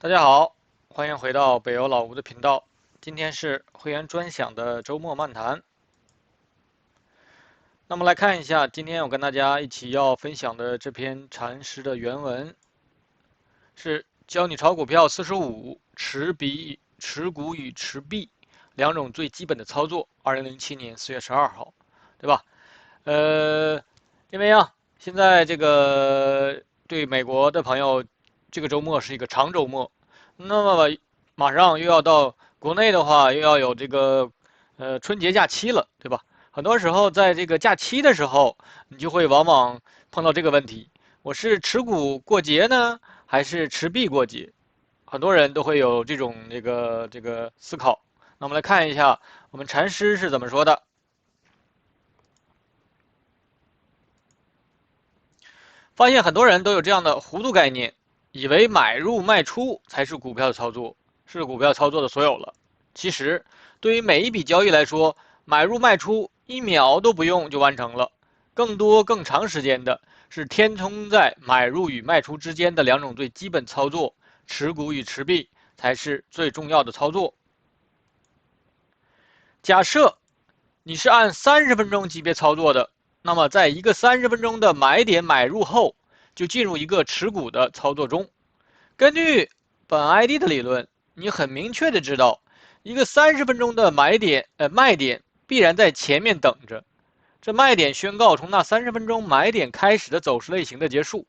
大家好，欢迎回到北欧老吴的频道。今天是会员专享的周末漫谈。那么来看一下，今天我跟大家一起要分享的这篇禅师的原文是教你炒股票45，持股与持币两种最基本的操作。2007年4月12号，对吧？呃，因为现在这个对美国的朋友，这个周末是一个长周末，那么马上又要到国内的话，又要有这个春节假期了，对吧？很多时候在这个假期的时候，你就会往往碰到这个问题：我是持股过节呢，还是持币过节？很多人都会有这个思考。那我们来看一下我们禅师是怎么说的。发现很多人都有这样的糊涂概念，以为买入卖出才是股票的操作，是股票操作的所有了。其实，对于每一笔交易来说，买入卖出1秒都不用就完成了。更多更长时间的是填充在买入与卖出之间的两种最基本操作，持股与持币才是最重要的操作。假设你是按30分钟级别操作的，那么在一个30分钟的买点买入后，就进入一个持股的操作中。根据本 ID 的理论，你很明确的知道，一个30分钟的卖点必然在前面等着。这卖点宣告从那30分钟买点开始的走势类型的结束。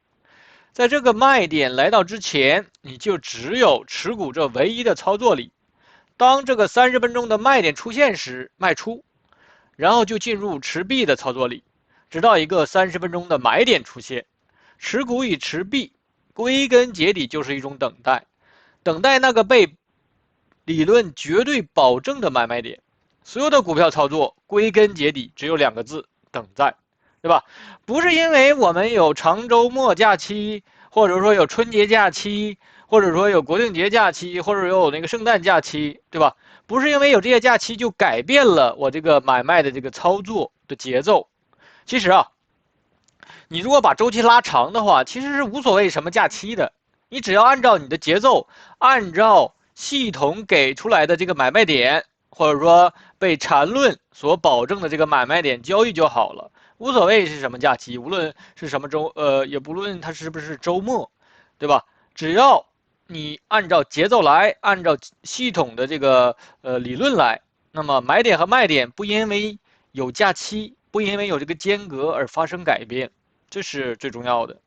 在这个卖点来到之前，你就只有持股这唯一的操作力。当这个30分钟的卖点出现时，卖出，然后就进入持币的操作里，直到一个30分钟的买点出现。持股与持币归根结底就是一种等待，等待那个被理论绝对保证的买卖点。所有的股票操作归根结底只有两个字：等待，对吧？不是因为我们有长周末假期，或者说有春节假期，或者说有国庆节假期，或者有那个圣诞假期，对吧？不是因为有这些假期就改变了我这个买卖的这个操作的节奏。其实你如果把周期拉长的话，其实是无所谓什么假期的，你只要按照你的节奏，按照系统给出来的这个买卖点，或者说被缠论所保证的这个买卖点交易就好了，无所谓是什么假期，无论是什么也不论它是不是周末，对吧？只要你按照节奏来，按照系统的这个理论来，那么买点和卖点不因为有假期，不因为有这个间隔而发生改变。这是最重要的。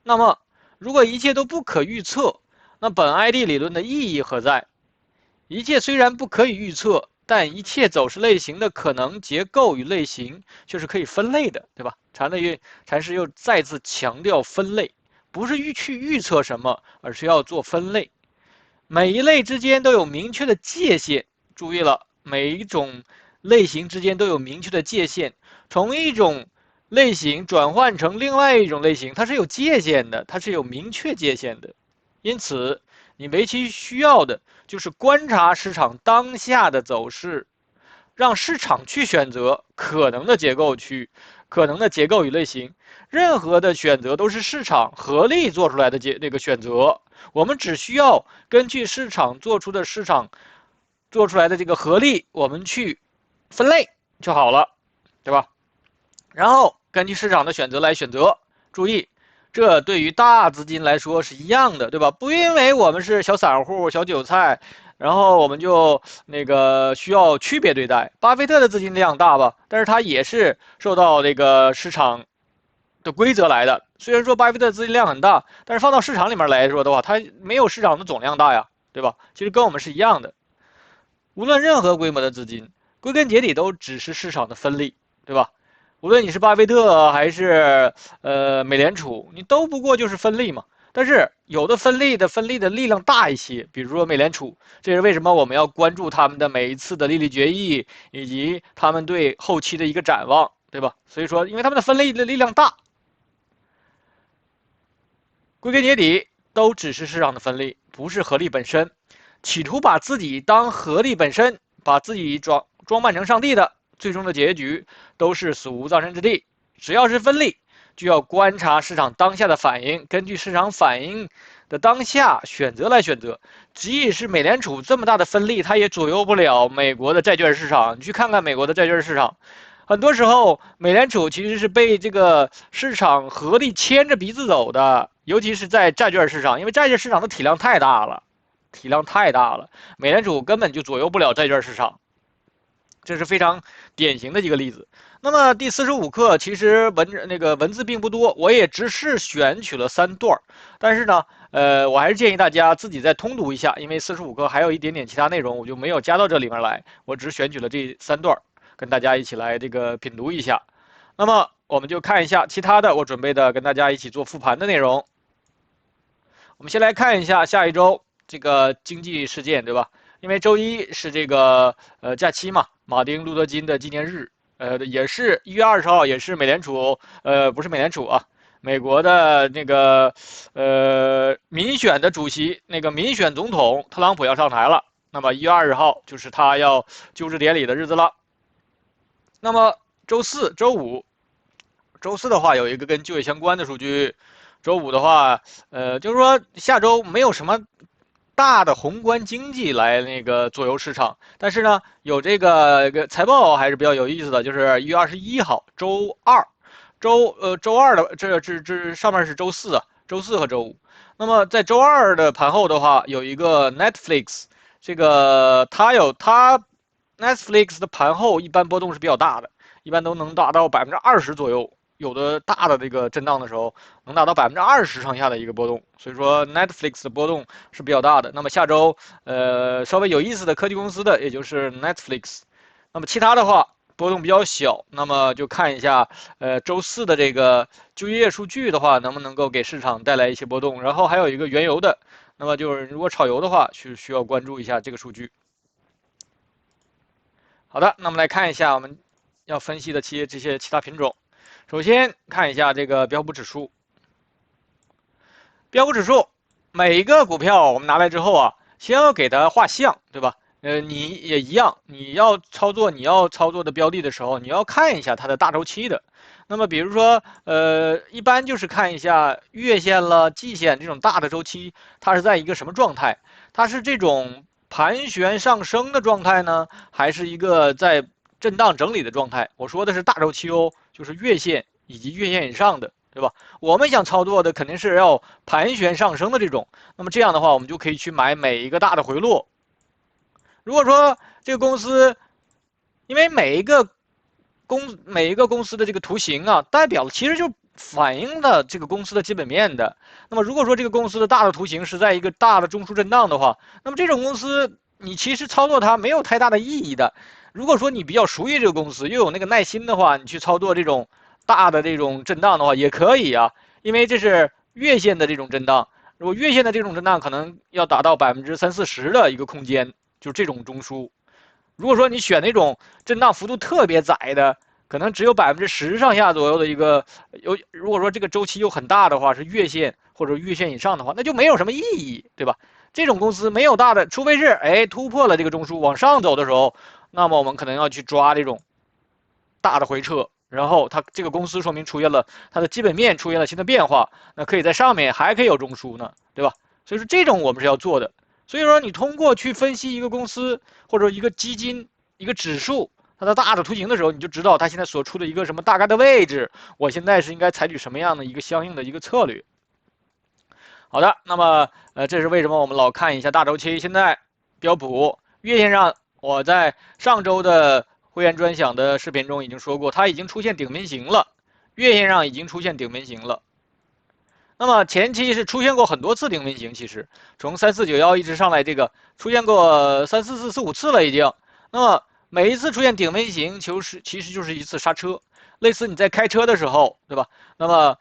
那么，如果一切都不可预测，那本 ID 理论的意义何在？一切虽然不可以预测，但一切走势类型的可能结构与类型却是可以分类的，对吧？禅师又再次强调分类，不是去预测什么，而是要做分类。每一类之间都有明确的界限。注意了，每一种类型之间都有明确的界限。从一种类型转换成另外一种类型，它是有界限的，它是有明确界限的。因此，你唯其需要的就是观察市场当下的走势，让市场去选择可能的结构区、可能的结构与类型。任何的选择都是市场合力做出来的那个选择，我们只需要根据市场做出来的这个合力，我们去分类就好了，对吧？然后根据市场的选择来选择。注意，这对于大资金来说是一样的，对吧？不因为我们是小散户、小韭菜，然后我们就需要区别对待。巴菲特的资金量大吧，但是他也是受到这个市场的规则来的。虽然说巴菲特资金量很大，但是放到市场里面来说的话，它没有市场的总量大呀，对吧？其实跟我们是一样的。无论任何规模的资金，归根结底都只是市场的分力，对吧？无论你是巴菲特还是美联储，你都不过就是分力嘛。但是有的分力的力量大一些，比如说美联储，这是为什么我们要关注他们的每一次的利率决议，以及他们对后期的一个展望，对吧？所以说，因为他们的分力的力量大，归根结底都只是市场的分力，不是合力本身。企图把自己当合力本身，把自己装扮成上帝的，最终的结局都是死无葬身之地。只要是分力，就要观察市场当下的反应，根据市场反应的当下选择来选择。即使美联储这么大的分力，它也左右不了美国的债券市场。你去看看美国的债券市场，很多时候美联储其实是被这个市场合力牵着鼻子走的，尤其是在债券市场，因为债券市场的体量太大了，美联储根本就左右不了债券市场。这是非常典型的一个例子。那么第45课其实文字并不多，我也只是选取了3段，但是呢，我还是建议大家自己再通读一下，因为45课还有一点点其他内容，我就没有加到这里面来，我只选取了这3段，跟大家一起来这个品读一下。那么我们就看一下其他的，我准备的跟大家一起做复盘的内容。我们先来看一下下一周这个经济事件，对吧？因为周一是这个假期嘛，马丁路德金的纪念日，也是1月20号，也是美联储不是美联储啊，美国的那个民选的主席，那个民选总统特朗普要上台了。那么1月20号就是他要就职典礼的日子了。那么周四周五的话有一个跟就业相关的数据，周五的话就是说下周没有什么大的宏观经济来那个左右市场，但是呢，有这个财报还是比较有意思的，就是1月21号，周二，周二的这上面是周四啊，周四和周五。那么在周二的盘后的话，有一个 Netflix，这个它Netflix 的盘后一般波动是比较大的，一般都能达到20%左右。有的大的这个震荡的时候，能达到20%上下的一个波动，所以说 Netflix 的波动是比较大的。那么下周，稍微有意思的科技公司的，也就是 Netflix。那么其他的话波动比较小，那么就看一下，周四的这个就业数据的话，能不能够给市场带来一些波动。然后还有一个原油的，那么就是如果炒油的话，需要关注一下这个数据。好的，那么来看一下我们要分析的这些其他品种。首先看一下这个标普指数，每一个股票我们拿来之后啊，先要给它画像，对吧？你也一样，你要操作的标的的时候，你要看一下它的大周期的。那么比如说，一般就是看一下月线了、季线这种大的周期，它是在一个什么状态？它是这种盘旋上升的状态呢，还是一个在震荡整理的状态？我说的是大周期哦，就是月线以及月线以上的，对吧？我们想操作的肯定是要盘旋上升的这种，那么这样的话，我们就可以去买每一个大的回落。如果说这个公司，因为每一个公司的这个图形啊，代表其实就反映了这个公司的基本面的。那么如果说这个公司的大的图形是在一个大的中枢震荡的话，那么这种公司你其实操作它没有太大的意义的。如果说你比较熟悉这个公司，又有那个耐心的话，你去操作这种大的这种震荡的话也可以啊，因为这是月线的这种震荡。如果月线的这种震荡可能要达到30%-40%的一个空间，就这种中枢。如果说你选那种震荡幅度特别窄的，可能只有10%上下左右的一个，如果说这个周期又很大的话，是月线或者月线以上的话，那就没有什么意义，对吧？这种公司没有大的，除非是突破了这个中枢往上走的时候，那么我们可能要去抓这种大的回撤，然后它这个公司说明出现了它的基本面出现了新的变化，那可以在上面还可以有中枢呢，对吧？所以说这种我们是要做的。所以说你通过去分析一个公司或者一个基金一个指数它的大的图形的时候，你就知道它现在所处的一个什么大概的位置，我现在是应该采取什么样的一个相应的一个策略。好的，那么这是为什么我们老看一下大周期。现在标普月线上，我在上周的会员专享的视频中已经说过，它已经出现顶分型了，月线上已经出现顶分型了。那么前期是出现过很多次顶分型，其实从3491一直上来，这个出现过3、4、4、4、5次了已经。那么每一次出现顶分型，其实就是一次刹车，类似你在开车的时候，对吧？那么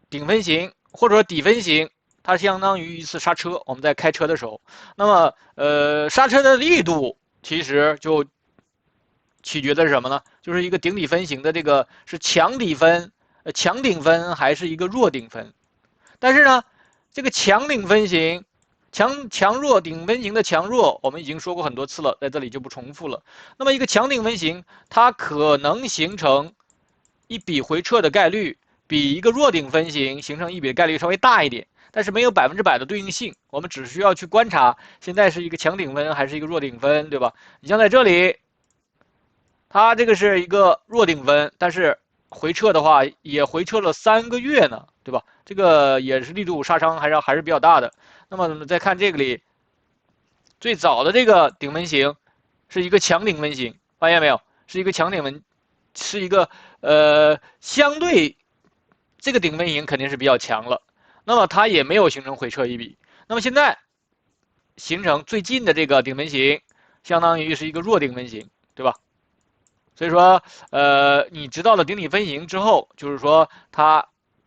顶分型或者说底分型，它相当于一次刹车。我们在开车的时候，那么刹车的力度其实就取决的是什么呢？就是一个顶底分型的这个是强底分、强顶分还是一个弱顶分？但是呢，这个强顶分型、强弱顶分型的强弱，我们已经说过很多次了，在这里就不重复了。那么一个强顶分型，它可能形成一笔回撤的概率比一个弱顶分型形成一笔的概率稍微大一点，但是没有100%的对应性，我们只需要去观察现在是一个强顶分还是一个弱顶分，对吧？你像在这里，它这个是一个弱顶分，但是回撤的话也回撤了3个月呢，对吧？这个也是力度杀伤还是比较大的。那么我们再看这个里，最早的这个顶分型是一个强顶分型，发现没有？是一个强顶分，是一个相对这个顶分型肯定是比较强了，那么它也没有形成回撤一笔。那么现在形成最近的这个顶分型，相当于是一个弱顶分型，对吧？所以说，你知道了顶底分型之后，就是说它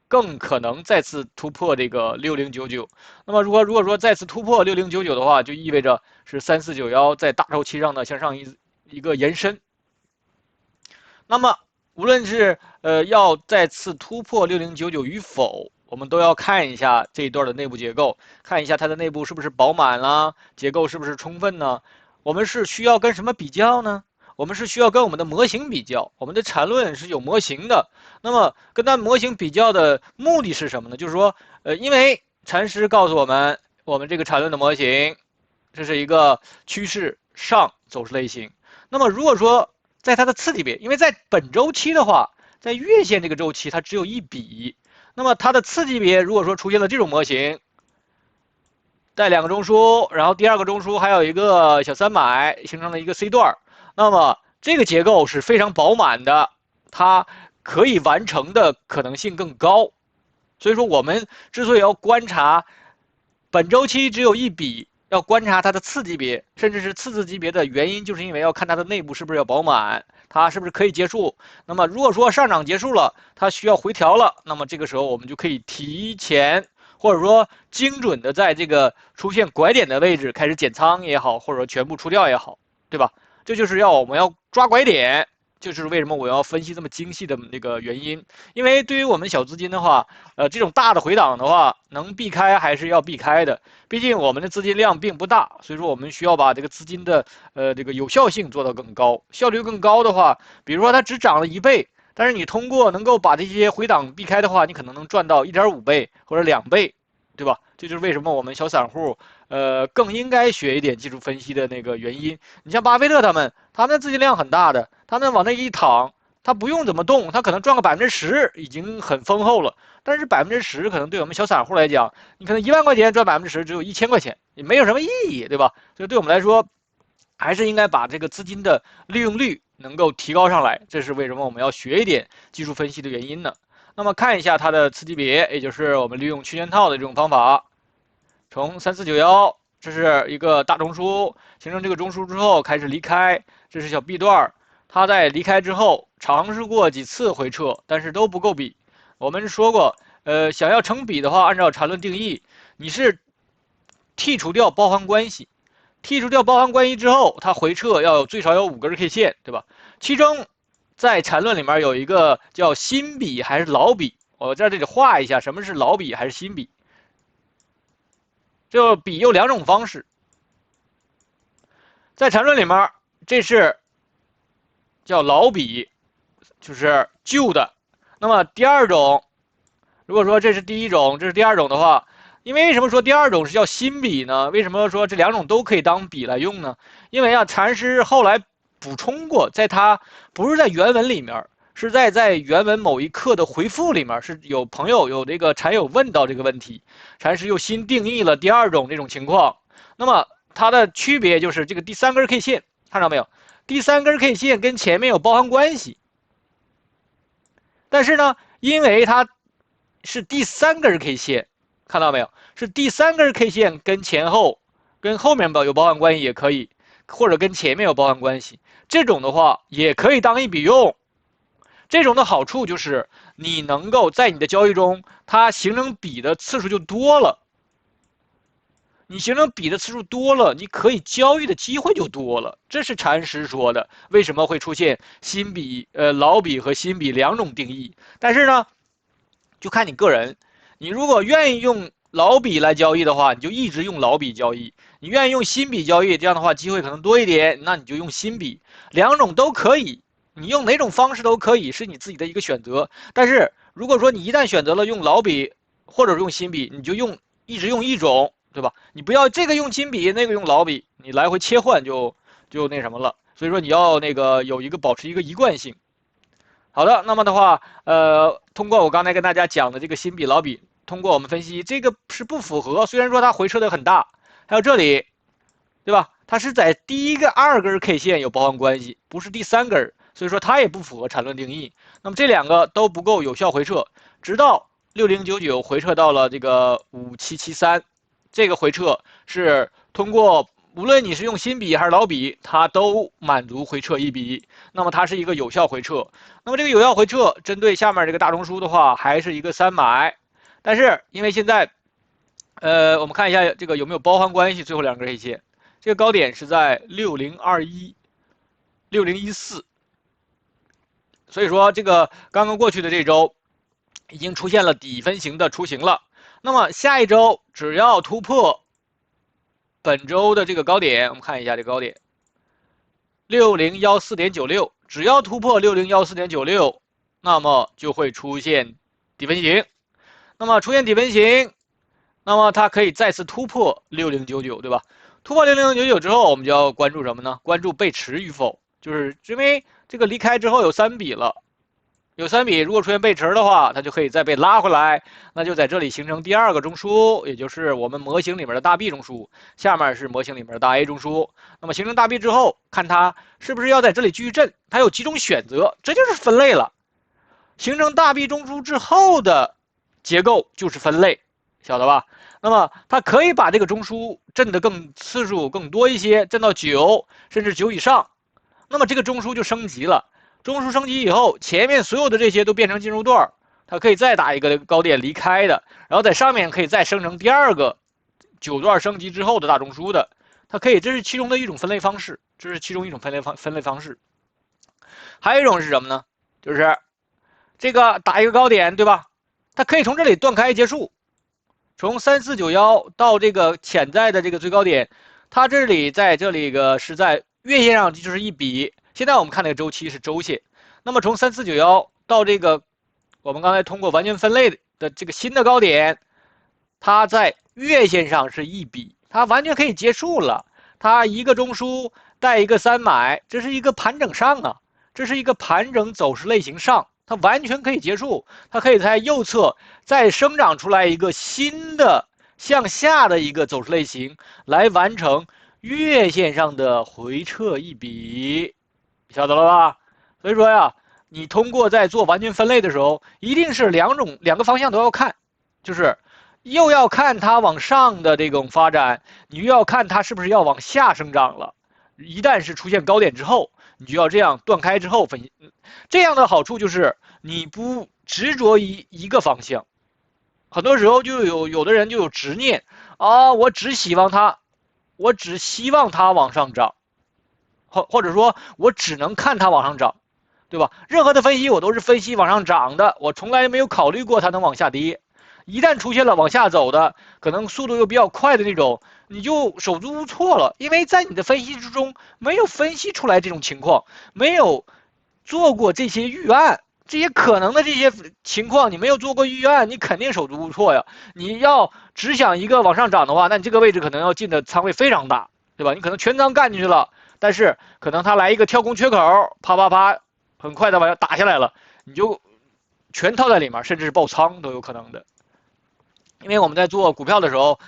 更可能再次突破这个6099。那么如果说再次突破6099的话，就意味着是3491在大周期上的向上一个延伸。那么无论是要再次突破6099与否，我们都要看一下这一段的内部结构，看一下它的内部是不是饱满啦，结构是不是充分呢？我们是需要跟什么比较呢？我们是需要跟我们的模型比较，我们的缠论是有模型的。那么跟它模型比较的目的是什么呢？就是说，因为禅师告诉我们，我们这个缠论的模型，这是一个趋势上走势类型。那么如果说在它的次级别，因为在本周期的话，在月线这个周期它只有一笔，那么它的次级别如果说出现了这种模型，带2个中枢，然后第2个中枢还有一个小300，形成了一个 C 段，那么这个结构是非常饱满的，它可以完成的可能性更高。所以说我们之所以要观察本周期只有一笔，要观察它的次级别，甚至是次级别的原因，就是因为要看它的内部是不是要饱满，它是不是可以结束。那么如果说上涨结束了，它需要回调了，那么这个时候我们就可以提前或者说精准的在这个出现拐点的位置开始减仓也好，或者说全部出掉也好，对吧？这就是我们要抓拐点，就是为什么我要分析这么精细的那个原因。因为对于我们小资金的话，这种大的回档的话，能避开还是要避开的。毕竟我们的资金量并不大，所以说我们需要把这个资金的这个有效性做到更高，效率更高的话，比如说它只涨了1倍，但是你通过能够把这些回档避开的话，你可能能赚到1.5倍或者2倍，对吧？这就是为什么我们小散户更应该学一点技术分析的那个原因。你像巴菲特他们的资金量很大的，他们往那一躺，他不用怎么动，他可能赚个10%已经很丰厚了。但是10%可能对我们小散户来讲，你可能1万块钱赚10%，只有1000块钱，也没有什么意义，对吧？所以对我们来说，还是应该把这个资金的利用率能够提高上来，这是为什么我们要学一点技术分析的原因呢？那么看一下它的次级别，也就是我们利用区间套的这种方法，从3491，这是一个大中枢，形成这个中枢之后开始离开，这是小 B 段，它在离开之后尝试过几次回撤，但是都不够比。我们说过，想要成比的话，按照缠论定义，你是剔除掉包含关系，剔除掉包含关系之后，它回撤要最少有5根 K 线，对吧？其中在缠论里面有一个叫新比还是老比，我在这里画一下，什么是老比还是新比？就比有2种方式，在缠论里面，这是叫老比，就是旧的。那么第2种，如果说这是第1种，这是第2种的话，因为什么说第2种是叫新比呢？为什么说这2种都可以当比来用呢？因为禅师后来补充过，在他不是在原文里面，是在原文某一课的回复里面，是有朋友有这个禅友问到这个问题，禅师又新定义了第2种这种情况。那么它的区别就是这个第3根 K 线，看到没有？第3根 K 线跟前面有包含关系，但是呢，因为它是第3根 K 线，看到没有？是第3根 K 线跟前后、跟后面有包含关系也可以，或者跟前面有包含关系，这种的话也可以当一笔用。这种的好处就是你能够在你的交易中，它形成比的次数就多了。你形成比的次数多了，你可以交易的机会就多了。这是禅师说的，为什么会出现新比、老比和新比2种定义？但是呢，就看你个人。你如果愿意用老比来交易的话，你就一直用老比交易；你愿意用新比交易，这样的话机会可能多一点，那你就用新比。2种都可以，你用哪种方式都可以，是你自己的一个选择。但是如果说你一旦选择了用老笔或者用新笔，你就一直用一种，对吧？你不要这个用金笔，那个用老笔，你来回切换就那什么了。所以说你要那个保持一个一贯性。好的，那么的话，通过我刚才跟大家讲的这个新笔老笔，通过我们分析，这个是不符合。虽然说它回撤的很大，还有这里，对吧？它是在第一个2根 K 线有包含关系，不是第3根，所以说它也不符合缠论定义。那么这两个都不够有效回撤，直到6099回撤到了这个5773，这个回撤是通过无论你是用新笔还是老笔，它都满足回撤一笔，那么它是一个有效回撤。那么这个有效回撤针对下面这个大中枢的话，还是一个3买，但是因为现在，我们看一下这个有没有包含关系，最后2根 K 线，这个高点是在6021、6014，所以说这个刚刚过去的这周已经出现了底分型的雏形了。那么下一周只要突破本周的这个高点，我们看一下这个高点6014.96，只要突破6014.96，那么就会出现底分型。那么出现底分型，那么它可以再次突破6099，对吧？突破6099之后，我们就要关注什么呢？关注背驰与否，就是因为这个离开之后有3笔了。有3笔，如果出现背驰的话，它就可以再被拉回来，那就在这里形成第2个中枢，也就是我们模型里面的大 B 中枢，下面是模型里面的大 A 中枢。那么形成大 B 之后，看它是不是要在这里继续震，它有几种选择，这就是分类了。形成大 B 中枢之后的结构就是分类，晓得吧？那么它可以把这个中枢震得次数更多一些，震到9，甚至9以上，那么这个中枢就升级了。中枢升级以后，前面所有的这些都变成进入段，它可以再打一个高点离开的，然后在上面可以再生成第2个9段升级之后的大中枢的，它可以，这是其中的一种分类方式，这是其中一种分类方式。还有一种是什么呢？就是这个打一个高点，对吧？它可以从这里断开结束，从3491到这个潜在的这个最高点，它这里在这里是在月线上就是一笔。现在我们看那个周期是周线，那么从3491到这个我们刚才通过完全分类的这个新的高点，它在月线上是一笔，它完全可以结束了。它一个中枢带一个3买，这是一个盘整上啊，这是一个盘整走势类型上，它完全可以结束。它可以在右侧再生长出来一个新的向下的一个走势类型，来完成月线上的回撤一笔。晓得了吧？所以说呀，你通过在做完全分类的时候，一定是两个方向都要看，就是又要看它往上的这种发展，你又要看它是不是要往下生长了。一旦是出现高点之后，你就要这样断开之后分析。这样的好处就是你不执着于一个方向。很多时候就有的人就有执念啊，我只希望它往上涨。或者说我只能看它往上涨，对吧？任何的分析我都是分析往上涨的，我从来没有考虑过它能往下跌。一旦出现了往下走的，可能速度又比较快的那种，你就手足无措了，因为在你的分析之中没有分析出来这种情况，没有做过这些预案，这些可能的这些情况你没有做过预案，你肯定手足无措呀。你要只想一个往上涨的话，那你这个位置可能要进的仓位非常大，对吧？你可能全仓干进去了。但是可能它来一个跳空缺口，啪啪啪，很快的把它打下来了，你就全套在里面，甚至是爆仓都有可能的。因为我们在做股票的时候，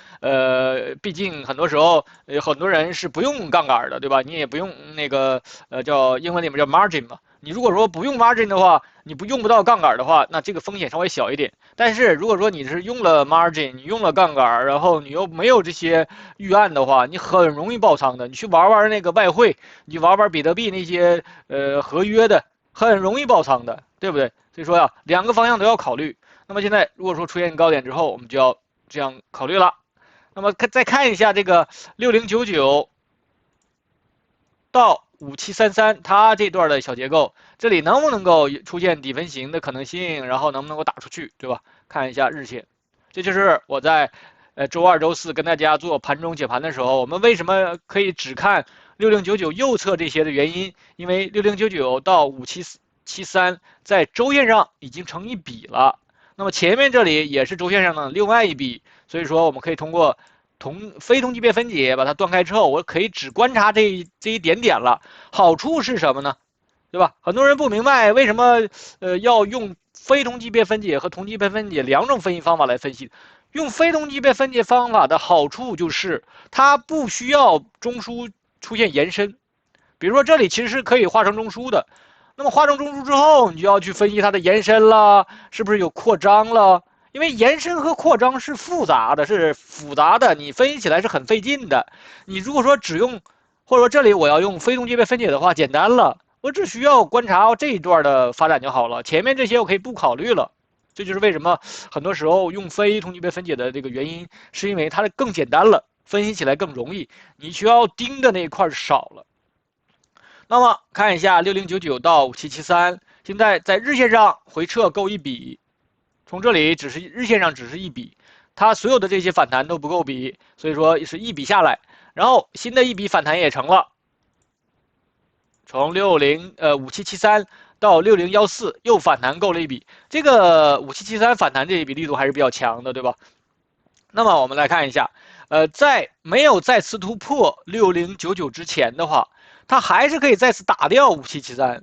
毕竟很多时候，很多人是不用杠杆的，对吧？你也不用那个叫英文里面叫 margin 嘛。你如果说不用 margin 的话，你用不到杠杆的话，那这个风险稍微小一点。但是如果说你是用了 margin， 你用了杠杆，然后你又没有这些预案的话，你很容易爆仓的。你去玩玩那个外汇，你玩玩比特币那些合约的，很容易爆仓的，对不对？所以说呀，两个方向都要考虑。那么现在如果说出现高点之后，我们就要这样考虑了。那么再看一下这个6099到5733，它这段的小结构，这里能不能够出现底分型的可能性，然后能不能够打出去，对吧？看一下日线，这就是我在周2、周4跟大家做盘中解盘的时候，我们为什么可以只看6099右侧这些的原因，因为6099到57 5.73在周线上已经成一笔了。那么前面这里也是周线上的另外一笔，所以说我们可以通过非同级别分解把它断开之后，我可以只观察这一点点了。好处是什么呢？对吧？很多人不明白为什么要用非同级别分解和同级别分解两种分析方法来分析。用非同级别分解方法的好处就是它不需要中枢出现延伸。比如说这里其实是可以画成中枢的，那么画成中枢之后，你就要去分析它的延伸了，是不是有扩张了？因为延伸和扩张是复杂的，你分析起来是很费劲的。你如果说只用，或者说这里我要用非同级别分解的话，简单了，我只需要观察这一段的发展就好了，前面这些我可以不考虑了。这就是为什么很多时候用非同级别分解的这个原因，是因为它更简单了，分析起来更容易，你需要盯的那一块少了。那么看一下6099到5773，现在在日线上回撤够一笔，从这里只是日线上只是一笔，它所有的这些反弹都不够笔，所以说是一笔下来，然后新的一笔反弹也成了，从5773到6014又反弹够了一笔，这个5773反弹这一笔力度还是比较强的，对吧？那么我们来看一下，在没有再次突破6099之前的话，它还是可以再次打掉5773，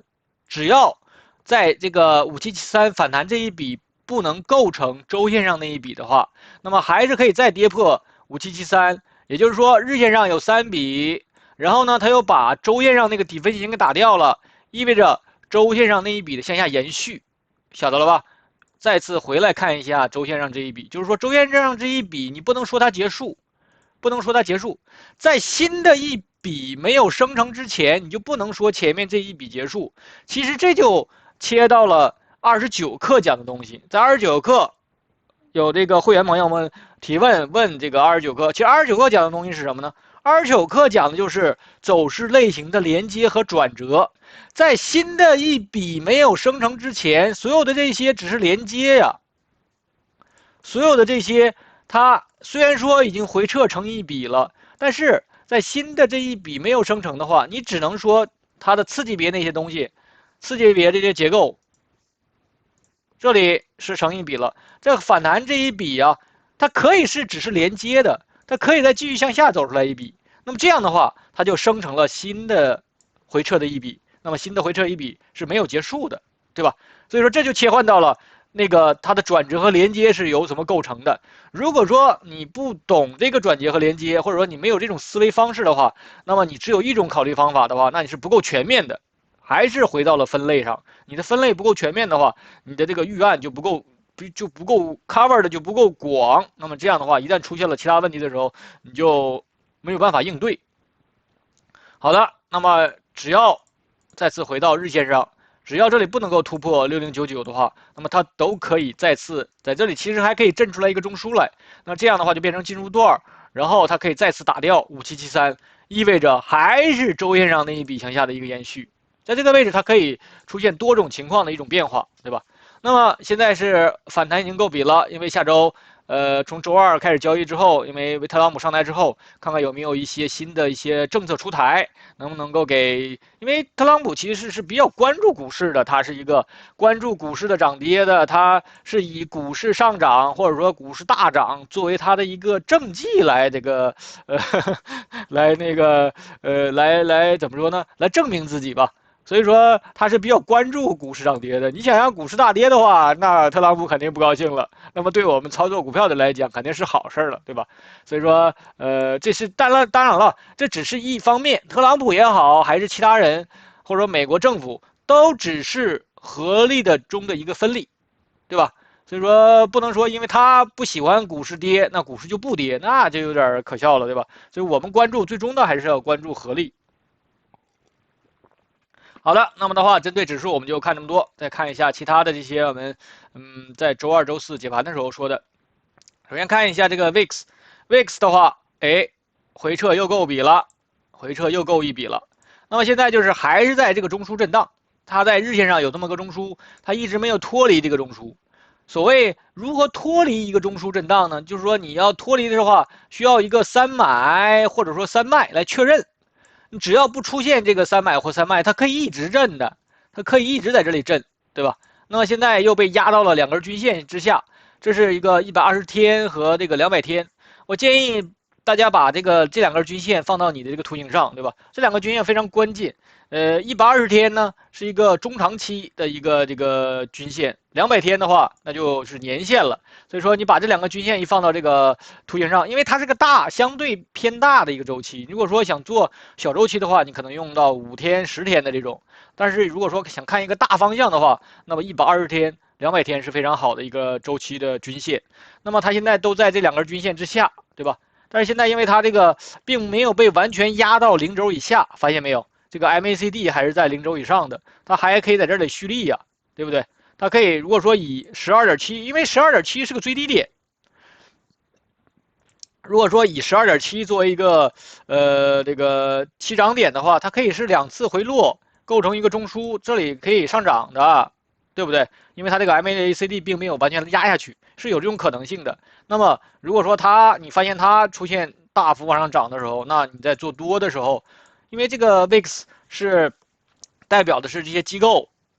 只要在这个5773反弹这一笔不能构成周线上那一笔的话，那么还是可以再跌破5773，也就是说日线上有3笔，然后呢，它又把周线上那个底分型给打掉了，意味着周线上那一笔的向下延续，晓得了吧？再次回来看一下周线上这一笔，就是说周线上这一笔，你不能说它结束，不能说它结束，在新的一笔没有生成之前，你就不能说前面这一笔结束。其实这就切到了29课讲的东西，在29课有这个会员朋友们提问这个29课，其实29课讲的东西是什么呢？29课讲的就是走势类型的连接和转折。在新的一笔没有生成之前，所有的这些只是连接呀，所有的这些它虽然说已经回撤成一笔了，但是在新的这一笔没有生成的话，你只能说它的次级别那些东西，次级别这些结构，这里是成一笔了。这反弹这一笔啊，它可以是只是连接的，它可以再继续向下走出来一笔。那么这样的话，它就生成了新的回撤的一笔。那么新的回撤一笔是没有结束的，对吧？所以说这就切换到了那个它的转折和连接是由什么构成的。如果说你不懂这个转折和连接，或者说你没有这种思维方式的话，那么你只有一种考虑方法的话，那你是不够全面的，还是回到了分类上。你的分类不够全面的话，你的这个预案就不够 cover 的就不够广。那么这样的话，一旦出现了其他问题的时候，你就没有办法应对。好的，那么只要再次回到日线上，只要这里不能够突破6099的话，那么它都可以再次在这里，其实还可以震出来一个中枢来。那这样的话就变成进入段，然后它可以再次打掉5773，意味着还是周线上那一笔向下的一个延续。在这个位置，它可以出现多种情况的一种变化，对吧？那么现在是反弹已经够笔了，因为下周从周二开始交易之后，因为特朗普上台之后，看看有没有一些新的一些政策出台，能不能够给？因为特朗普其实是比较关注股市的，他是一个关注股市的涨跌的，他是以股市上涨或者说股市大涨作为他的一个政绩来这个来那个来怎么说呢？来证明自己吧。所以说他是比较关注股市涨跌的。你想让股市大跌的话，那特朗普肯定不高兴了。那么对我们操作股票的来讲，肯定是好事了，对吧？所以说，这是当然了，这只是一方面。特朗普也好，还是其他人，或者说美国政府，都只是合力的中的一个分力，对吧？所以说不能说因为他不喜欢股市跌，那股市就不跌，那就有点可笑了，对吧？所以我们关注最终的还是要关注合力。好的，那么的话，针对指数我们就看这么多，再看一下其他的这些我们在周二、周四解盘的时候说的。首先看一下这个 VIX，VIX 的话，哎，回撤又够笔了，回撤又够一笔了。那么现在就是还是在这个中枢震荡，它在日线上有这么个中枢，它一直没有脱离这个中枢。所谓如何脱离一个中枢震荡呢？就是说你要脱离的话，需要一个三买或者说三卖来确认。你只要不出现这个三买或三卖，它可以一直震的，它可以一直在这里震，对吧？那么现在又被压到了两根均线之下，这是一个120天和这个200天。我建议大家把这两根均线放到你的这个图形上，对吧？这两个均线非常关键。120天呢是一个中长期的一个这个均线，200天的话那就是年线了。所以说你把这两个均线一放到这个图形上，因为它是个相对偏大的一个周期。如果说想做小周期的话，你可能用到5天、10天的这种。但是如果说想看一个大方向的话，那么120天、200天是非常好的一个周期的均线。那么它现在都在这两根均线之下，对吧？但是现在因为它这个并没有被完全压到0轴以下，发现没有？这个 MACD 还是在0轴以上的，它还可以在这里蓄力呀，对不对？它可以如果说以12.7，因为12.7是个最低点，如果说以12.7作为一个这个起涨点的话，它可以是2次回落构成一个中枢，这里可以上涨的，对不对？因为它这个 MACD 并没有完全压下去，是有这种可能性的。那么如果说你发现它出现大幅往上涨的时候，那你在做多的时候，因为这个 VIX 是代表的是这些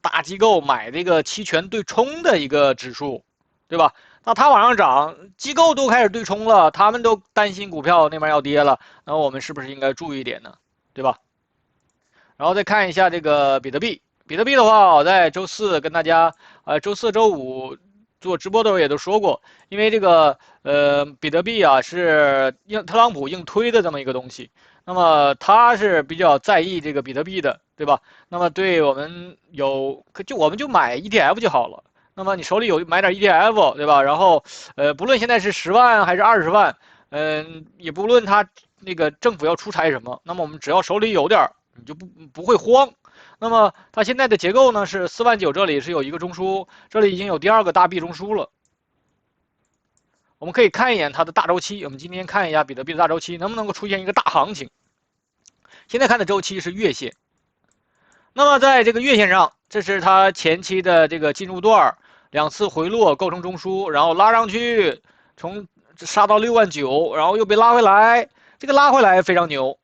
大机构买这个期权对冲的一个指数，对吧？那它往上涨，机构都开始对冲了，他们都担心股票那边要跌了，那我们是不是应该注意一点呢？对吧？然后再看一下这个比特币，比特币的话，我在周四跟大家，周四周五做直播的时候也都说过，因为这个比特币啊是特朗普硬推的这么一个东西，那么他是比较在意这个比特币的，对吧？那么对我们我们就买 ETF 就好了。那么你手里买点 ETF，对吧？然后不论现在是10万还是20万，也不论他那个政府要出台什么，那么我们只要手里有点你就不会慌。那么它现在的结构呢是49000，这里是有一个中枢，这里已经有第二个大 B 中枢了。我们可以看一眼它的大周期，我们今天看一下比特币的大周期能不能够出现一个大行情。现在看的周期是月线，那么在这个月线上，这是它前期的这个进入段2次回落构成中枢，然后拉上去，从杀到69000，然后又被拉回来，这个拉回来非常牛。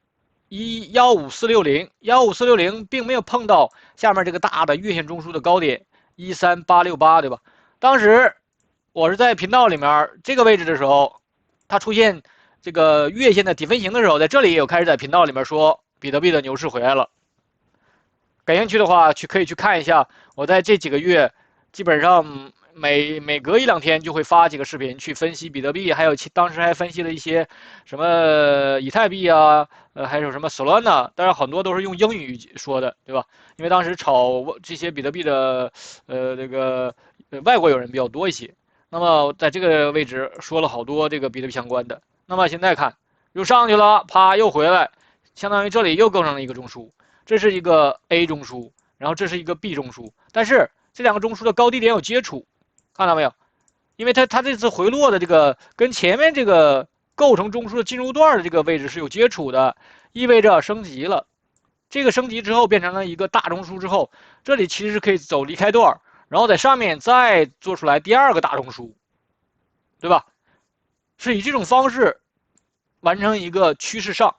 15460并没有碰到下面这个大的月线中枢的高点13868，对吧？当时我是在频道里面这个位置的时候，它出现这个月线的底分型的时候，在这里也有开始在频道里面说比特币的牛市回来了。感兴趣的话，可以去看一下，我在这几个月基本上每隔1-2天就会发几个视频去分析比特币，还有当时还分析了一些什么以太币啊，还有什么 Solana，当然很多都是用英语说的，对吧？因为当时炒这些比特币的这个外国友人比较多一些，那么在这个位置说了好多这个比特币相关的。那么现在看又上去了，啪又回来，相当于这里又构成了一个中枢。这是一个 A 中枢，然后这是一个 B 中枢，但是这两个中枢的高低点有接触，看到没有？因为它这次回落的这个跟前面这个构成中枢的进入段的这个位置是有接触的，意味着升级了。这个升级之后变成了一个大中枢之后，这里其实可以走离开段，然后在上面再做出来第二个大中枢，对吧？是以这种方式完成一个趋势上。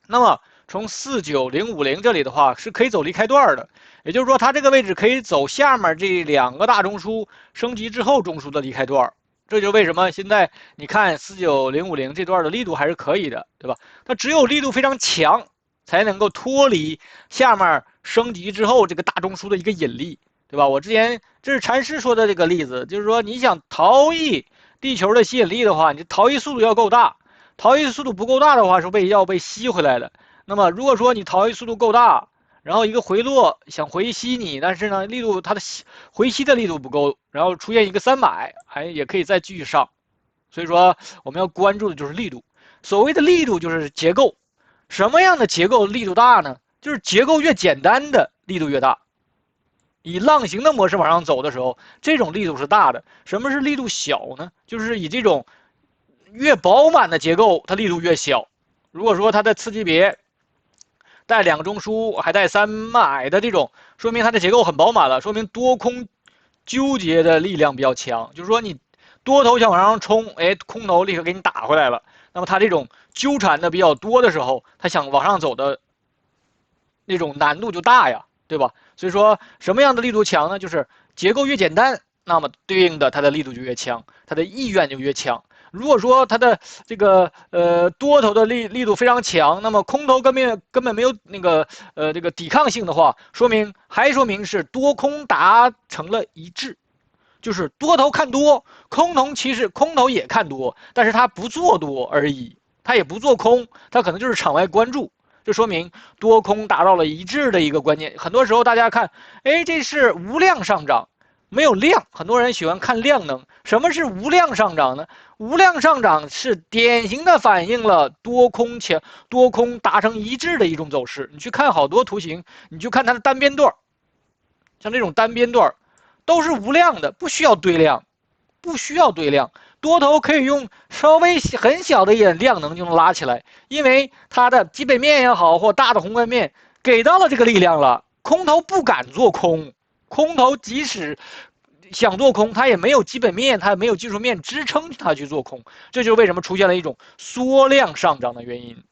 那么从49050这里的话是可以走离开段的，也就是说它这个位置可以走下面这两个大中枢升级之后中枢的离开段，这就为什么现在你看49050这段的力度还是可以的，对吧？它只有力度非常强，才能够脱离下面升级之后这个大中枢的一个引力，对吧？我之前这是禅师说的这个例子，就是说你想逃逸地球的吸引力的话，你逃逸速度要够大，逃逸速度不够大的话是要被吸回来的。那么如果说你逃逸速度够大，然后一个回落想回吸你，但是呢力度它的回吸的力度不够，然后出现一个300，也可以再继续上。所以说我们要关注的就是力度。所谓的力度就是结构，什么样的结构力度大呢？就是结构越简单的力度越大。以浪形的模式往上走的时候，这种力度是大的。什么是力度小呢？就是以这种越饱满的结构，它力度越小。如果说它的次级别带两个中枢还带300的这种，说明它的结构很饱满了，说明多空纠结的力量比较强。就是说你多头想往上冲，空头立刻给你打回来了。那么它这种纠缠的比较多的时候，它想往上走的那种难度就大呀。对吧？所以说什么样的力度强呢？就是结构越简单，那么对应的它的力度就越强，它的意愿就越强。如果说它的这个多头的力度非常强，那么空头根本没有这个抵抗性的话，说明是多空达成了一致，就是多头看多，空头也看多，但是它不做多而已，它也不做空，它可能就是场外关注。这说明多空达到了一致的一个关键。很多时候大家看，哎，这是无量上涨，没有量。很多人喜欢看量能。什么是无量上涨呢？无量上涨是典型的反映了多空达成一致的一种走势。你去看好多图形，你就看它的单边段，像这种单边段都是无量的，不需要堆量，不需要堆量。多头可以用稍微很小的一点量能就能拉起来，因为它的基本面也好，或大的宏观面给到了这个力量了。空头不敢做空，空头即使想做空，它也没有基本面，它也没有技术面支撑它去做空。这就是为什么出现了一种缩量上涨的原因。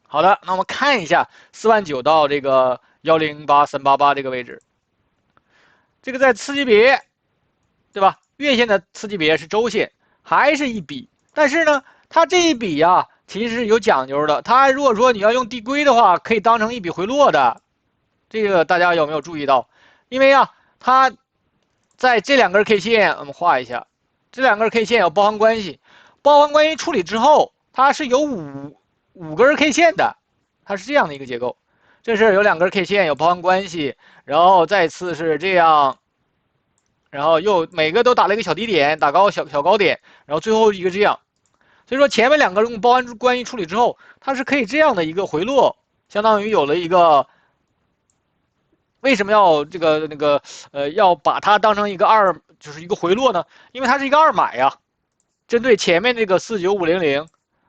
好的，那我们看一下49000到这个108388这个位置，这个在次级别，对吧？月线的次级别是周线，还是一笔，但是呢，它这一笔呀，其实是有讲究的。它如果说你要用递归的话，可以当成一笔回落的，这个大家有没有注意到？因为啊，它在这两根 K 线，我们画一下，这两根 K 线有包含关系，包含关系处理之后，它是有五根 K 线的，它是这样的一个结构。这是有两根 K 线有包含关系，然后再次是这样，然后又每个都打了一个小低点，打小高点，然后最后一个这样。所以说前面两个用包含关系处理之后，它是可以这样的一个回落，相当于有了一个。为什么要要把它当成一个就是一个回落呢？因为它是一个二买呀。针对前面这个49500，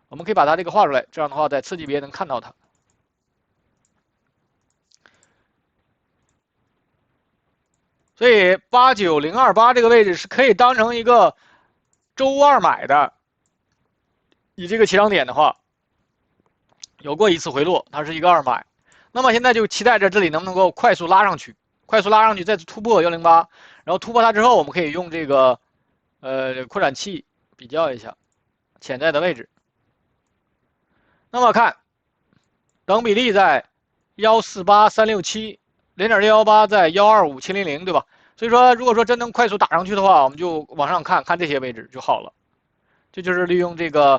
我们可以把它这个画出来，这样的话在次级别能看到它。所以89028这个位置是可以当成一个周二买的。以这个起涨点的话，有过一次回落，它是一个二买。那么现在就期待着这里能不能够快速拉上去，再次突破108，然后突破它之后，我们可以用这个扩展器比较一下潜在的位置。那么看等比例在148367。0.618在125700，对吧？所以说，如果说真能快速打上去的话，我们就往上看看这些位置就好了。这就是利用这个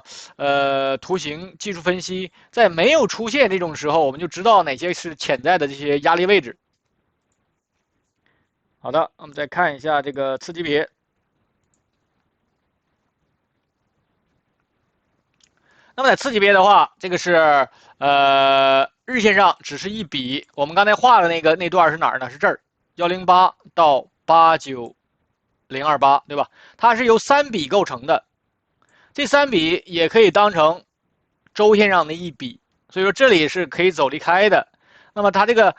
图形技术分析，在没有出现这种时候，我们就知道哪些是潜在的这些压力位置。好的，我们再看一下这个次级别。那么在次级别的话，这个是日线上只是一笔，我们刚才画的那段是哪儿呢？是这儿，108到89028，对吧？它是由3笔构成的，这3笔也可以当成周线上的一笔，所以说这里是可以走离开的。那么它这个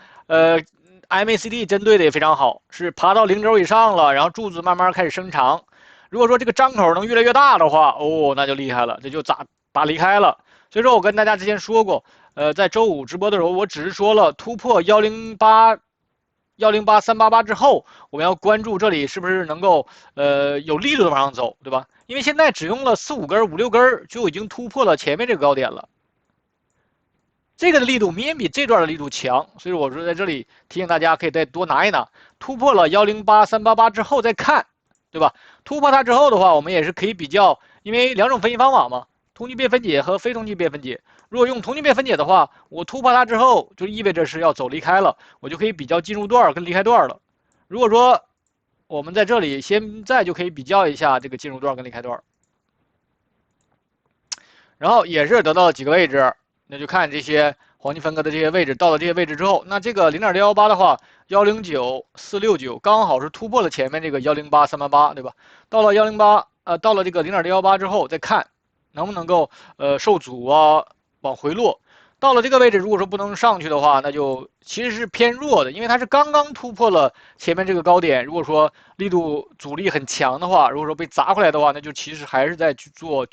MACD 针对的也非常好，是爬到0轴以上了，然后柱子慢慢开始伸长。如果说这个张口能越来越大的话，哦，那就厉害了，这就打离开了。所以说我跟大家之前说过，在周五直播的时候，我只是说了突破108388之后，我们要关注这里是不是能够有力度的往上走，对吧？因为现在只用了4、5根、5、6根就已经突破了前面这个高点了。这个的力度明显比这段的力度强，所以我说在这里提醒大家可以再多拿一拿，突破了108388之后再看，对吧？突破它之后的话，我们也是可以比较，因为两种分析方法嘛，同级别分解和非同级别分解。如果用同级别分解的话，我突破它之后就意味着是要走离开了，我就可以比较进入段跟离开段了。如果说我们在这里现在就可以比较一下这个进入段跟离开段，然后也是得到了几个位置。那就看这些黄金分割的这些位置，到了这些位置之后，那这个0.618的话，109469刚好是突破了前面这个108388，对吧？到了到了这个0.618之后，再看能不能够受阻啊，往回落。到了这个位置，如果说不能上去的话，那就其实是偏弱的，因为它是刚刚突破了前面这个高点。如果说力度阻力很强的话，如果说被砸回来的话，那就其实还是在继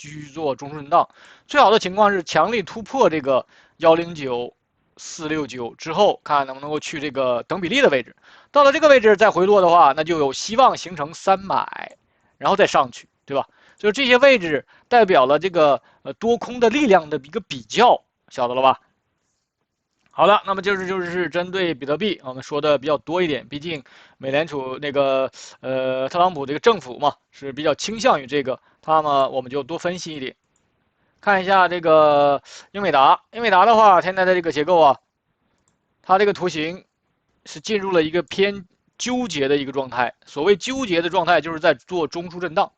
续做中枢震荡。最好的情况是强力突破这个109469 469之后，看能不能够去这个等比例的位置。到了这个位置再回落的话，那就有希望形成3买，然后再上去，对吧？所以这些位置代表了这个多空的力量的一个比较，晓得了吧？好了，那么就是针对比特币，我们说的比较多一点，毕竟美联储那个特朗普这个政府嘛是比较倾向于这个，那么我们就多分析一点，看一下这个英伟达。英伟达的话，现在的这个结构啊，它这个图形是进入了一个偏纠结的一个状态。所谓纠结的状态，就是在做中枢震荡，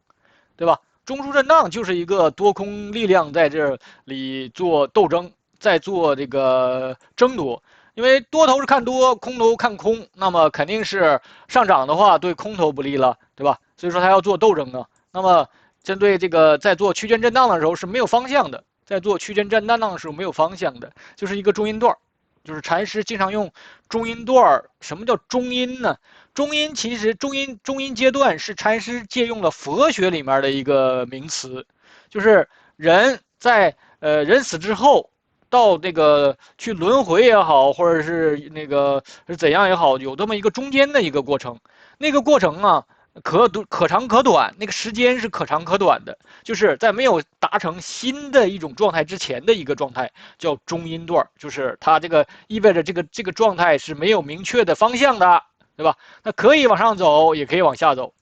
对吧？中枢震荡就是一个多空力量在这里做斗争，在做这个争夺。因为多头是看多，空头看空，那么肯定是上涨的话对空头不利了，对吧？所以说它要做斗争啊。那么针对这个在做区间震荡的时候是没有方向的，在做区间震荡的时候没有方向的，就是一个中阴段，就是禅师经常用中阴段。什么叫中阴呢？中阴其实中阴阶段是禅师借用了佛学里面的一个名词，就是人在人死之后，到那个去轮回也好，或者是那个是怎样也好，有这么一个中间的一个过程。那个过程啊，可长可短，那个时间是可长可短的，就是在没有达成新的一种状态之前的一个状态，叫中阴段，就是它这个意味着这个状态是没有明确的方向的，对吧？那可以往上走，也可以往下走。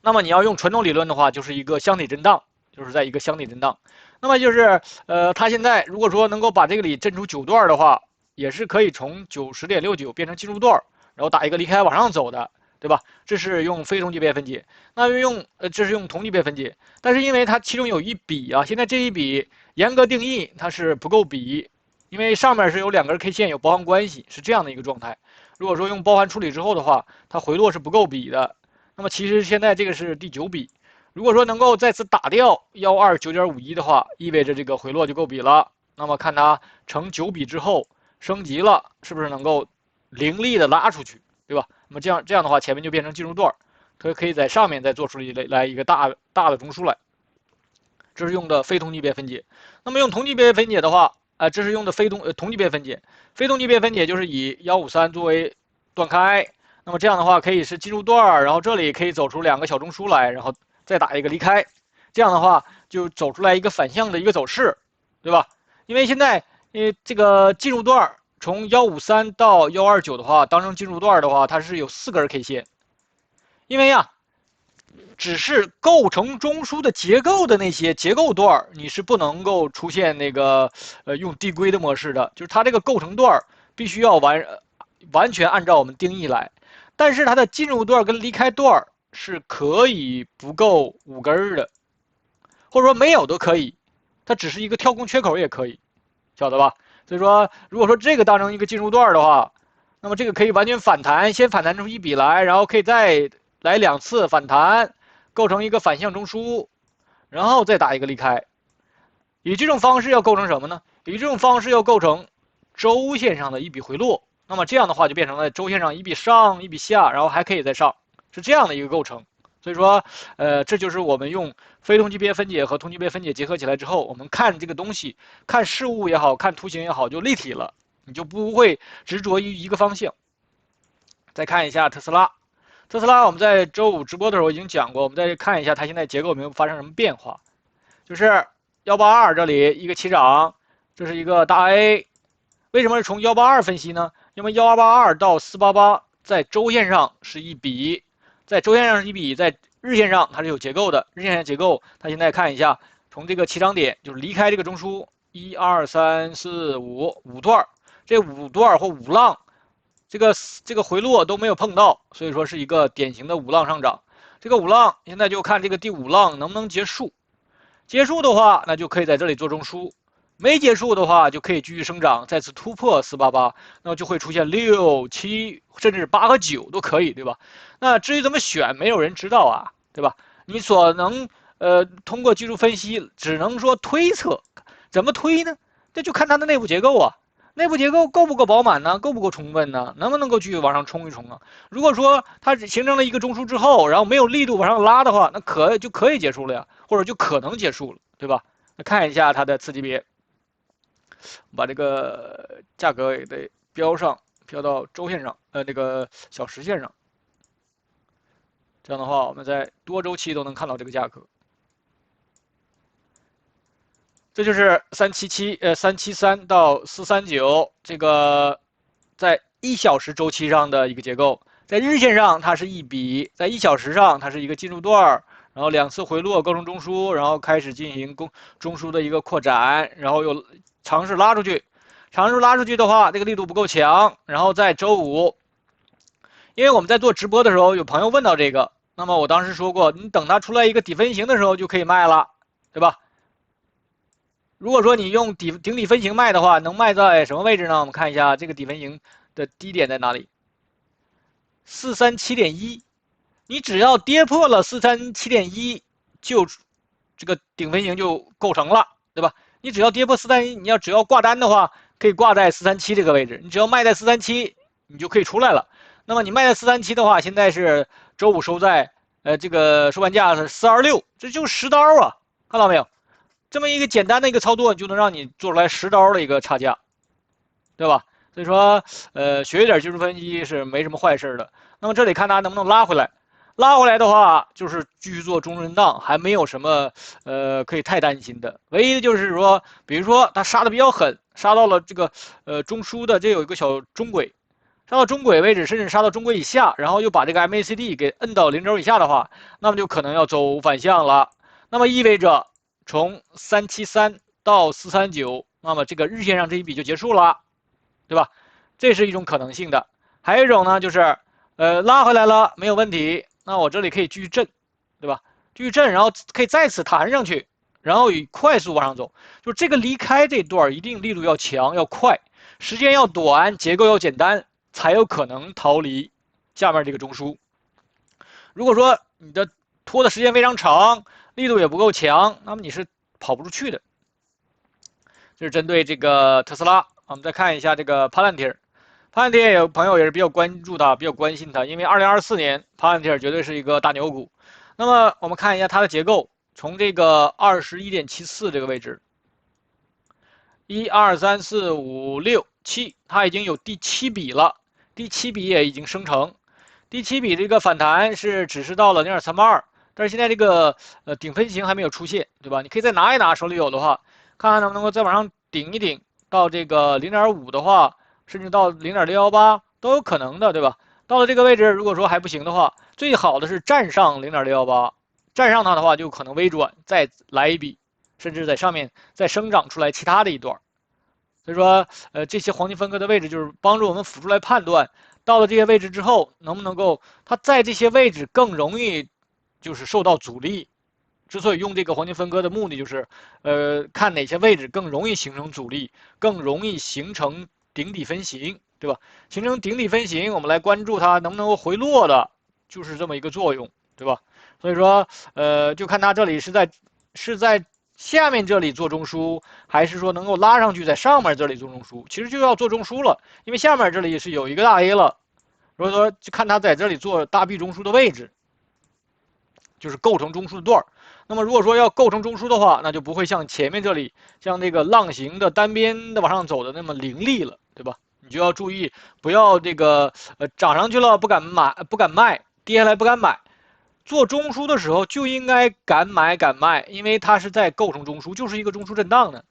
那么你要用传统理论的话，就是一个箱体震荡，就是在一个箱体震荡。那么就是它现在如果说能够把这个里震出9段的话，也是可以从90.69变成进入段，然后打一个离开往上走的，对吧？这是用非同级别分解。那这是用同级别分解，但是因为它其中有一笔啊，现在这一笔严格定义它是不够比，因为上面是有2根 K 线有包含关系，是这样的一个状态。如果说用包含处理之后的话，它回落是不够比的。那么其实现在这个是第9笔，如果说能够再次打掉129.51的话，意味着这个回落就够比了。那么看它成9笔之后升级了，是不是能够凌厉的拉出去，对吧？那么这样的话，前面就变成进入段，可以在上面再做出来一个大的中枢来。这是用的非同级别分解。那么用同级别分解的话，这是用的同级别分解。非同级别分解就是以153作为断开，那么这样的话可以是进入段，然后这里可以走出2个小中枢来，然后再打一个离开，这样的话就走出来一个反向的一个走势，对吧？因为现在这个进入段从153到129的话，当成进入段的话，它是有4根 K 线，因为呀，只是构成中枢的结构的那些结构段，你是不能够出现那个用递归的模式的，就是它这个构成段必须要完全按照我们定义来，但是它的进入段跟离开段是可以不够5根的，或者说没有都可以，它只是一个跳空缺口也可以，晓得吧？所以说，如果说这个当成一个进入段的话，那么这个可以完全反弹，先反弹出一笔来，然后可以再来2次反弹，构成一个反向中枢，然后再打一个离开。以这种方式要构成什么呢？以这种方式要构成周线上的一笔回落。那么这样的话就变成了周线上一笔上一笔下，然后还可以再上，是这样的一个构成。所以说，这就是我们用非同级别分解和同级别分解结合起来之后，我们看这个东西，看事物也好看图形也好，就立体了，你就不会执着于一个方向。再看一下特斯拉，特斯拉我们在周5直播的时候已经讲过，我们再看一下它现在结构有没有发生什么变化，就是182这里一个起涨，这是一个大 A， 为什么是从182分析呢？因为182到488在周线上是一笔，在周线上是一笔，在日线上它是有结构的，日线结构它现在看一下，从这个起涨点就是离开这个中枢1、2、3、4、5段，这5段或5浪，这个回落都没有碰到，所以说是一个典型的5浪上涨。这个5浪现在就看这个第5浪能不能结束，结束的话那就可以在这里做中枢。没结束的话，就可以继续生长，再次突破488，那么就会出现6、7，甚至8和9都可以，对吧？那至于怎么选，没有人知道啊，对吧？你所能通过技术分析，只能说推测，怎么推呢？这就看它的内部结构啊，内部结构够不够饱满呢？够不够充分呢？能不能够继续往上冲一冲啊？如果说它形成了一个中枢之后，然后没有力度往上拉的话，那就可以结束了呀，或者就可能结束了，对吧？看一下它的次级别。把这个价格也得标上，标到周线上，那个小时线上。这样的话，我们在多周期都能看到这个价格。这就是373到439这个在1小时周期上的一个结构。在日线上，它是一笔；在1小时上，它是一个进入段，然后2次回落构成中枢，然后开始进行中枢的一个扩展，然后又尝试拉出去。尝试拉出去的话，这个力度不够强。然后在周五，因为我们在做直播的时候，有朋友问到这个，那么我当时说过，你等它出来一个底分型的时候就可以卖了，对吧？如果说你用顶底分型卖的话，能卖在什么位置呢？我们看一下这个底分型的低点在哪里，437.1。你只要跌破了437.1，就这个顶分型就构成了，对吧？你只要跌破431，你只要挂单的话，可以挂在437这个位置。你只要卖在437，你就可以出来了。那么你卖在437的话，现在是周五收在这个收盘价是426，这就10刀啊，看到没有？这么一个简单的一个操作，就能让你做出来10刀的一个差价，对吧？所以说，学一点技术分析是没什么坏事的。那么这里看它能不能拉回来，拉回来的话，就是继续做中震荡，还没有什么可以太担心的。唯一的就是说，比如说它杀的比较狠，杀到了这个中枢的这有一个小中轨，杀到中轨位置，甚至杀到中轨以下，然后又把这个 MACD 给摁到0轴以下的话，那么就可能要走反向了。那么意味着从373到439，那么这个日线上这一笔就结束了，对吧？这是一种可能性的。还有一种呢，就是拉回来了没有问题，那我这里可以继续震，对吧？继续震，然后可以再次弹上去，然后以快速往上走。就这个离开这段一定力度要强要快，时间要短，结构要简单，才有可能逃离下面这个中枢。如果说你的拖的时间非常长，力度也不够强，那么你是跑不出去的。这是针对这个特斯拉。我们再看一下这个帕兰提尔，帕兰提尔有朋友也是比较关注它，比较关心它，因为2024年帕兰提尔绝对是一个大牛股。那么我们看一下它的结构，从这个21.74这个位置，1、2、3、4、5、6、7，它已经有第7笔了，第7笔也已经生成。第7笔这个反弹是只是到了0.382，但是现在这个顶分型还没有出现，对吧？你可以再拿一拿，手里有的话，看看能不能够再往上顶一顶，到这个0.5的话，甚至到0.618都有可能的，对吧？到了这个位置，如果说还不行的话，最好的是站上0.618，站上它的话就可能微转，再来一笔，甚至在上面再生长出来其他的一段。所以说，这些黄金分割的位置就是帮助我们辅助来判断，到了这些位置之后，能不能够它在这些位置更容易就是受到阻力。之所以用这个黄金分割的目的就是，看哪些位置更容易形成阻力，更容易形成顶底分型，对吧？形成顶底分型，我们来关注它能不能够回落的，就是这么一个作用，对吧？所以说，就看它这里是在下面这里做中枢，还是说能够拉上去在上面这里做中枢？其实就要做中枢了，因为下面这里是有一个大 A 了，所以说就看它在这里做大 B 中枢的位置，就是构成中枢的段儿。那么如果说要构成中枢的话，那就不会像前面这里像这个浪形的单边的往上走的那么凌厉了，对吧？你就要注意，不要这个涨上去了不敢买不敢卖，跌下来不敢买。做中枢的时候就应该敢买敢卖，因为它是在构成中枢，就是一个中枢震荡的。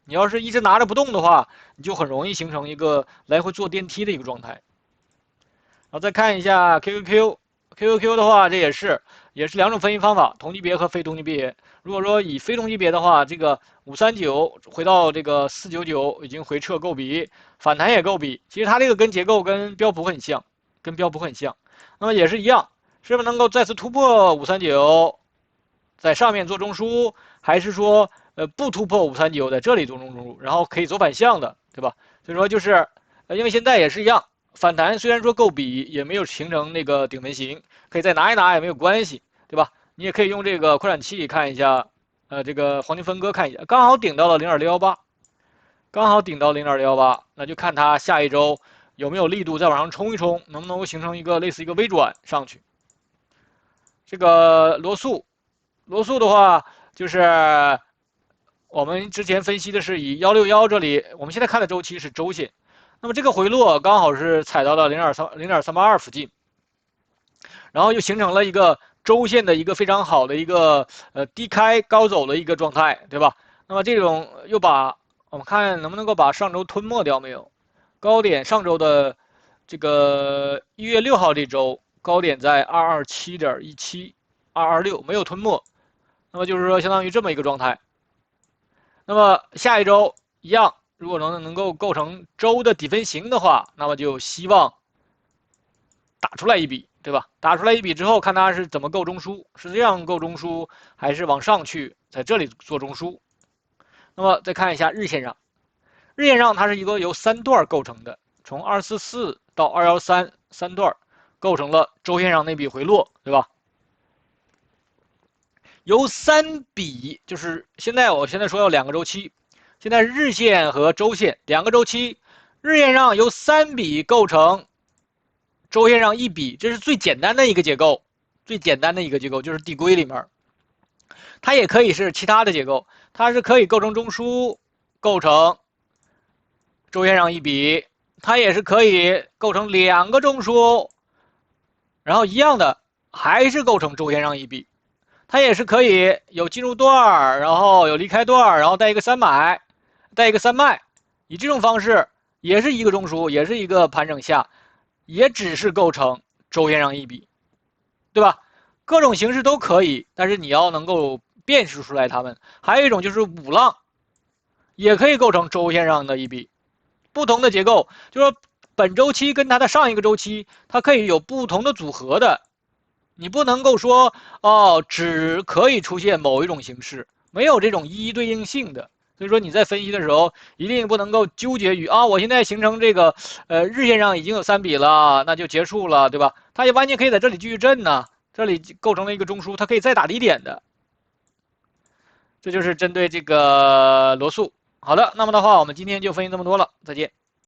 你要是一直拿着不动的话，你就很容易形成一个来回坐电梯的一个状态。然后再看一下 QQQ 的话，这也是两种分析方法，同级别和非同级别。如果说以非同级别的话，这个539回到这个499已经回撤够笔，反弹也够笔。其实它这个跟结构跟标普很像，跟标普很像。那么也是一样，是不是能够再次突破539，在上面做中枢，还是说不突破539，在这里做中枢，然后可以走反向的，对吧？所以说就是，因为现在也是一样。反弹虽然说够笔，也没有形成那个顶分型，可以再拿一拿也没有关系，对吧？你也可以用这个扩展器看一下，这个黄金分割看一下，刚好顶到了0.618，刚好顶到0.618，那就看它下一周有没有力度再往上冲一冲，能不能够形成一个类似一个微转上去。这个罗素的话就是我们之前分析的是以161这里，我们现在看的周期是周线，那么这个回落刚好是踩到了0.382附近，然后又形成了一个周线的一个非常好的一个低开高走的一个状态，对吧？那么这种又把我们看能不能够把上周吞没掉没有？高点上周的这个1月6号这周高点在227.17，226没有吞没，那么就是说相当于这么一个状态。那么下一周一样，如果能够构成周的底分型的话，那么就希望打出来一笔，对吧？打出来一笔之后，看它是怎么构中枢，是这样构中枢，还是往上去，在这里做中枢。那么再看一下日线上，日线上它是一个由3段构成的，从244到213三段构成了周线上那笔回落，对吧？由3笔，就是我现在说有2个周期，现在日线和周线2个周期，日线上由3笔构成，周线上1笔，这是最简单的一个结构，最简单的一个结构就是递归里面，它也可以是其他的结构，它是可以构成中枢，构成周线上1笔，它也是可以构成2个中枢，然后一样的还是构成周线上1笔。它也是可以有进入段，然后有离开段，然后带一个3买，带一个3卖，以这种方式也是一个中枢，也是一个盘整下，也只是构成周线上1笔，对吧？各种形式都可以，但是你要能够辨识出来它们。还有一种就是5浪，也可以构成周线上的1笔，不同的结构，就是说本周期跟它的上一个周期，它可以有不同的组合的。你不能够说哦，只可以出现某一种形式，没有这种一一对应性的。所以说你在分析的时候，一定不能够纠结于啊，我现在形成这个日线上已经有3笔了，那就结束了，对吧？它也完全可以在这里继续震呢，这里构成了一个中枢，它可以再打低点的。这就是针对这个罗素。好的，那么的话，我们今天就分析这么多了，再见。